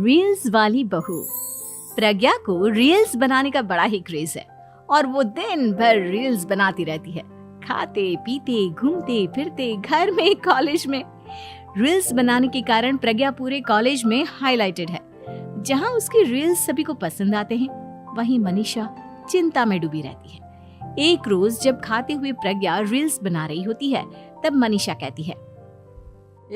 Reels वाली बहू। प्रज्ञा को रील्स बनाने का बड़ा ही क्रेज है और वो दिन भर रील्स बनाती रहती है। खाते पीते घूमते फिरते घर में कॉलेज में रील्स बनाने के कारण प्रज्ञा पूरे कॉलेज में हाईलाइटेड है। जहां उसकी रील्स सभी को पसंद आते हैं, वहीं मनीषा चिंता में डूबी रहती है। एक रोज जब खाते हुए प्रज्ञा रील्स बना रही होती है, तब मनीषा कहती है,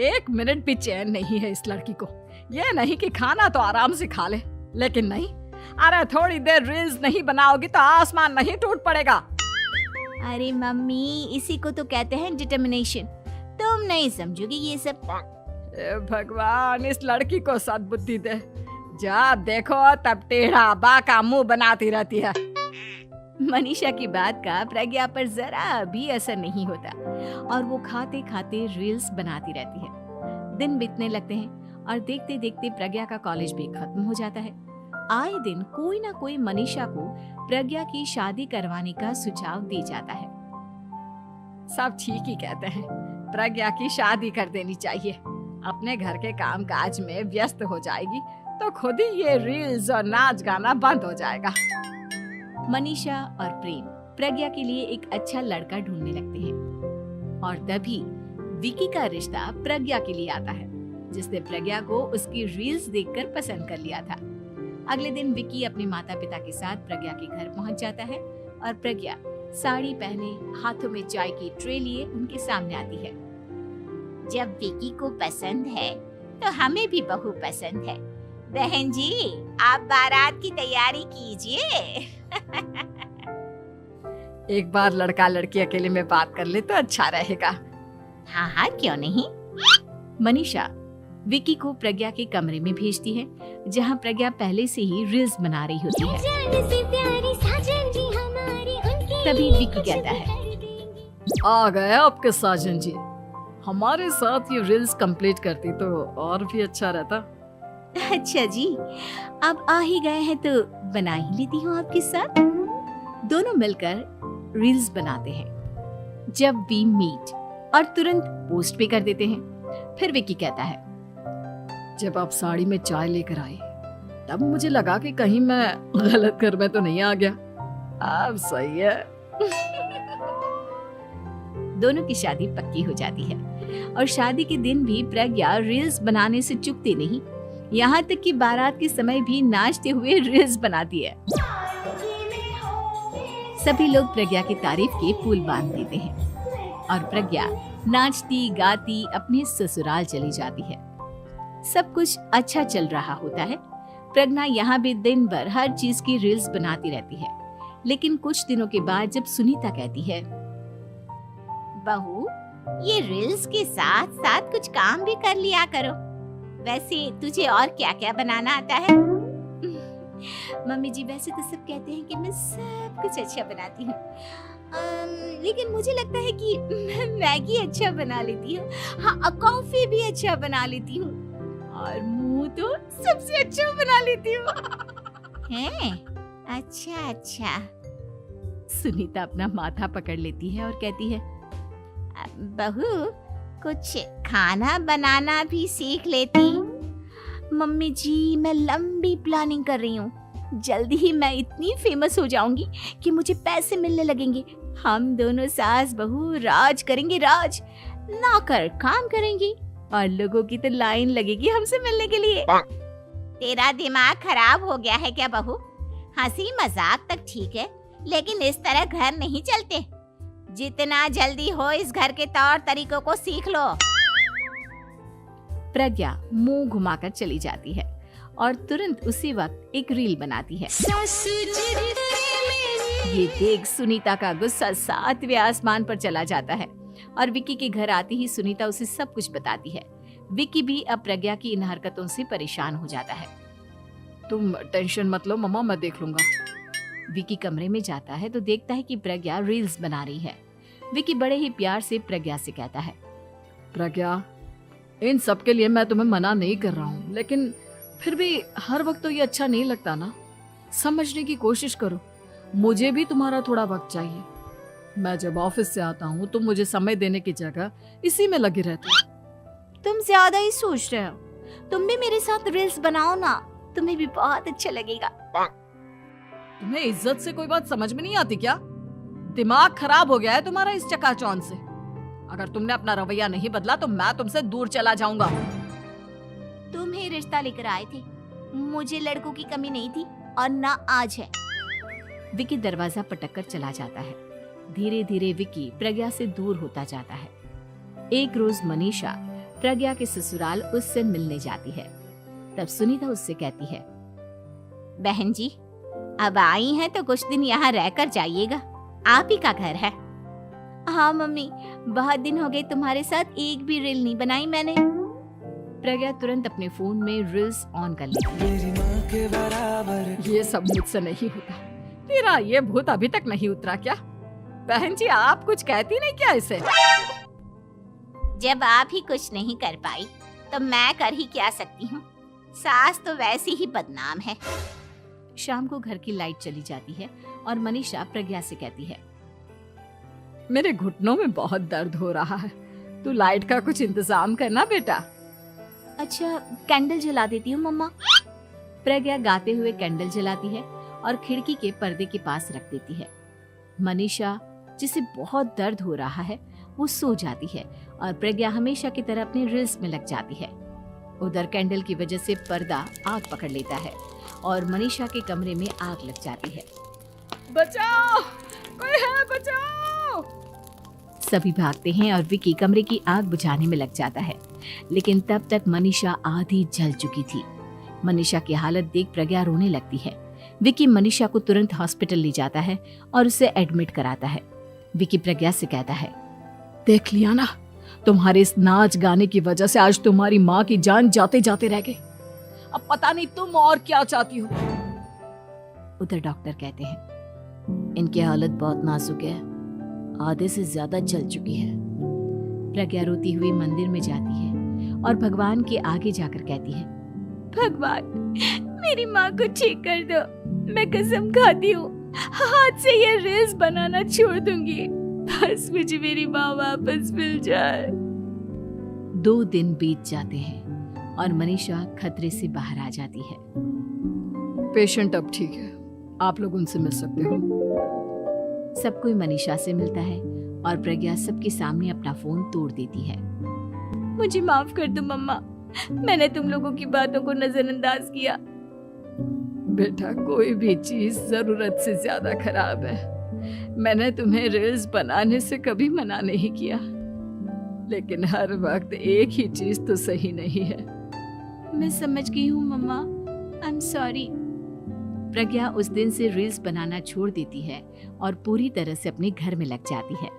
1 मिनट भी चैन नहीं है इस लड़की को। ये नहीं कि खाना तो आराम से खा ले, लेकिन नहीं, अरे थोड़ी देर रील्स नहीं बनाओगी तो आसमान नहीं टूट पड़ेगा। अरे मम्मी, इसी को तो कहते हैं डिटर्मिनेशन। तुम नहीं समझोगी ये सब। भगवान, इस लड़की को सद्बुद्धि दे। जब देखो तब टेढ़ा बाका मुंह बनाती रहती है। मनीषा की बात का प्रज्ञा पर जरा भी असर नहीं होता और वो खाते खाते रील्स बनाती रहती है। दिन बीतने लगते हैं और देखते देखते प्रज्ञा का कॉलेज भी खत्म हो जाता है। आए दिन कोई ना कोई मनीषा को प्रज्ञा की शादी करवाने का सुझाव दे जाता है। सब ठीक ही कहते हैं, प्रज्ञा की शादी कर देनी चाहिए। अपने घर के कामकाज में व्यस्त हो जाएगी तो खुद ही ये रील्स और नाच गाना बंद हो जाएगा। मनीषा और प्रेम प्रज्ञा के लिए एक अच्छा लड़का ढूंढने लगते हैं और तभी विकी का रिश्ता प्रज्ञा के लिए आता है, जिसने प्रज्ञा को उसकी रील्स देखकर पसंद कर लिया था। अगले दिन विकी अपने माता पिता के साथ प्रज्ञा के घर पहुंच जाता है और प्रज्ञा साड़ी पहने हाथों में चाय की ट्रे लिए उनके सामने आती है। जब विकी को पसंद है तो हमें भी बहू पसंद है। बहन जी, आप बारात की तैयारी कीजिए। एक बार लड़का लड़की अकेले में बात कर ले तो अच्छा रहेगा। हाँ हाँ, क्यों नहीं। मनीषा विकी को प्रज्ञा के कमरे में भेजती है, जहां प्रज्ञा पहले से ही रील्स बना रही होती है। तभी विकी कहता है, आ गए आपके साजन जी। हमारे साथ ये रील्स कंप्लीट करती तो और भी अच्छा रहता। अच्छा जी, अब आ ही गए हैं तो बना ही लेती हूँ आपके साथ। दोनों मिलकर रील्स बनाते हैं। जब वी मीट और तुरंत पोस्ट भी कर देते हैं। फिर विकी कहता है, जब आप साड़ी में चाय लेकर आई तब मुझे लगा कि कहीं मैं गलत घर में तो नहीं आ गया। अब सही है। दोनों की शादी पक्की हो जाती है और शादी के दिन भी प्रज्ञा रील्स बनाने से चूकती नहीं। यहाँ तक कि बारात के समय भी नाचते हुए रील्स बनाती है। सभी लोग प्रज्ञा की तारीफ के पुल बांध देते हैं और प्रज्ञा नाचती गाती अपने ससुराल चली जाती है। सब कुछ अच्छा चल रहा होता है। प्रज्ञा यहाँ भी दिन भर हर चीज की रील्स बनाती रहती है। लेकिन कुछ दिनों के बाद जब सुनीता कहती है, बहू, ये रील्स के साथ साथ कुछ काम भी कर लिया करो। वैसे तुझे और क्या क्या बनाना आता है? मम्मी जी, वैसे तो सब कहते हैं कि मैं सब कुछ अच्छा बनाती हूँ, लेकिन मुझे लगता है कि मैं मैगी अच्छा बना लेती हूँ। हाँ, कॉफी भी अच्छा बना लेती हूँ और मुंह तो सबसे अच्छा बना लेती हूँ। हैं? अच्छा अच्छा। सुनीता अपना माथा पकड़ लेती है और कहती है, बहू, कुछ खाना बनाना भी सीख लेती। मम्मी जी, मैं लंबी प्लानिंग कर रही हूँ। जल्दी ही मैं इतनी फेमस हो जाऊंगी कि मुझे पैसे मिलने लगेंगे। हम दोनों सास बहू राज करेंगे, राज। नौकर काम करेंगी और लोगों की तो लाइन लगेगी हमसे मिलने के लिए। तेरा दिमाग खराब हो गया है क्या बहू? हंसी मजाक तक ठीक है, लेकिन इस तरह घर नहीं चलते। जितना जल्दी हो इस घर के तौर तरीकों को सीख लो। प्रज्ञा मुंह घुमाकर चली जाती है और तुरंत उसी वक्त एक रील बनाती है। ये देख सुनीता का गुस्सा 7वें आसमान पर चला जाता है और विकी के घर आती ही सुनीता उसे सब कुछ बताती है। विकी भी अब प्रज्ञा की इन हरकतों से परेशान हो जाता है। तुम टेंशन मत लो मम्मा, मैं देख लूंगा। विकी कमरे में जाता है तो देखता है कि प्रज्ञा रील्स बना रही है। विकी बड़े ही प्यार से प्रज्ञा से कहता है, प्रज्ञा, इन सब के लिए मैं तुम्हें मना नहीं कर रहा हूँ, लेकिन फिर भी हर वक्त तो ये अच्छा नहीं लगता ना। समझने की कोशिश करो, मुझे भी तुम्हारा थोड़ा वक्त चाहिए। मैं जब ऑफिस से आता हूँ तो मुझे समय देने की जगह इसी में लगे रहते हो। तुम ज्यादा ही सोच रहे हो। तुम भी मेरे साथ रील्स बनाओ ना, तुम्हें भी बहुत अच्छा लगेगा। तुम्हें इज्जत से कोई बात समझ में नहीं आती क्या? दिमाग खराब हो गया है तुम्हारा इस चकाचौंध से। अगर तुमने अपना रवैया नहीं बदला तो मैं तुमसे दूर चला जाऊंगा। तुम ही रिश्ता लेकर आए थे, मुझे लड़कों की कमी नहीं थी और ना आज है। विकी दरवाजा पटककर चला जाता है। धीरे धीरे विकी प्रज्ञा से दूर होता जाता है। एक रोज मनीषा प्रज्ञा के ससुराल उससे मिलने जाती है। तब सुनीता उससे कहती है, बहन जी, अब आई हैं तो कुछ दिन यहाँ रहकर जाइएगा, आप ही का घर है। हाँ मम्मी, बहुत दिन हो गए तुम्हारे साथ एक भी रील नहीं बनाई मैंने। प्रज्ञा तुरंत अपने फोन में रील्स ऑन कर लेती है। ये सब मुझसे नहीं होता। तेरा ये भूत अभी तक नहीं उतरा क्या? बहन जी, आप कुछ कहती नहीं क्या इसे? जब आप ही कुछ नहीं कर पाई तो मैं कर ही क्या सकती हूँ। सास तो वैसी ही बदनाम है। शाम को घर की लाइट चली जाती है और मनीषा प्रज्ञा से कहती है, मेरे घुटनों में बहुत दर्द हो रहा है, तू लाइट का कुछ इंतजाम करना बेटा। अच्छा, कैंडल जला देती हूँ मम्मा। प्रज्ञा गाते हुए कैंडल जलाती है और खिड़की के पर्दे के पास रख देती है। मनीषा, जिसे बहुत दर्द हो रहा है, वो सो जाती है और प्रज्ञा हमेशा की तरह अपने रील्स में लग जाती है। उधर कैंडल की वजह से पर्दा आग पकड़ लेता है और मनीषा के कमरे में आग लग जाती है। बचाओ, कोई है, बचाओ। सभी भागते हैं और विकी कमरे की आग बुझाने में लग जाता है, लेकिन तब तक मनीषा आधी जल चुकी थी। मनीषा की हालत देख प्रज्ञा रोने लगती है। विकी मनीषा को तुरंत हॉस्पिटल ले जाता है और उसे एडमिट कराता है। विकी प्रज्ञा से कहता है, देख लिया ना, तुम्हारे इस नाच गाने की वजह से आज तुम्हारी माँ की जान जाते जाते रह गई। अब पता नहीं तुम और क्या चाहती हो। उधर डॉक्टर कहते हैं, इनकी हालत बहुत नाजुक है, आधे से ज्यादा जल चुकी है। प्रज्ञा रोती हुई मंदिर में जाती है और भगवान के आगे जाकर कहती है, भगवान, मेरी माँ को ठीक कर दो। मैं कसम खाती हूँ, हाथ से ये रील्स बनाना छोड़ दूंगी, बस मुझे मेरी माँ वापस मिल जाए। 2 दिन बीत जाते हैं और मनीषा खतरे से बाहर आ जाती है। पेशेंट अब ठीक है, आप लोग उनसे मिल सकते हो। सब कोई मनीषा से मिलता है और प्रज्ञा सबके सामने अपना फोन तोड़ देती है। मुझे माफ कर दो मम्मा, मैंने तुम लोगों की बातों को नजरअंदाज किया। बेटा, कोई भी चीज जरूरत से ज्यादा खराब है। मैंने तुम्हें रील्स बनाने से कभी मना नहीं किया, लेकिन हर वक्त एक ही चीज तो सही नहीं है। मैं समझ गई हूँ मम्मा, आई एम सॉरी। प्रज्ञा उस दिन से रील्स बनाना छोड़ देती है और पूरी तरह से अपने घर में लग जाती है।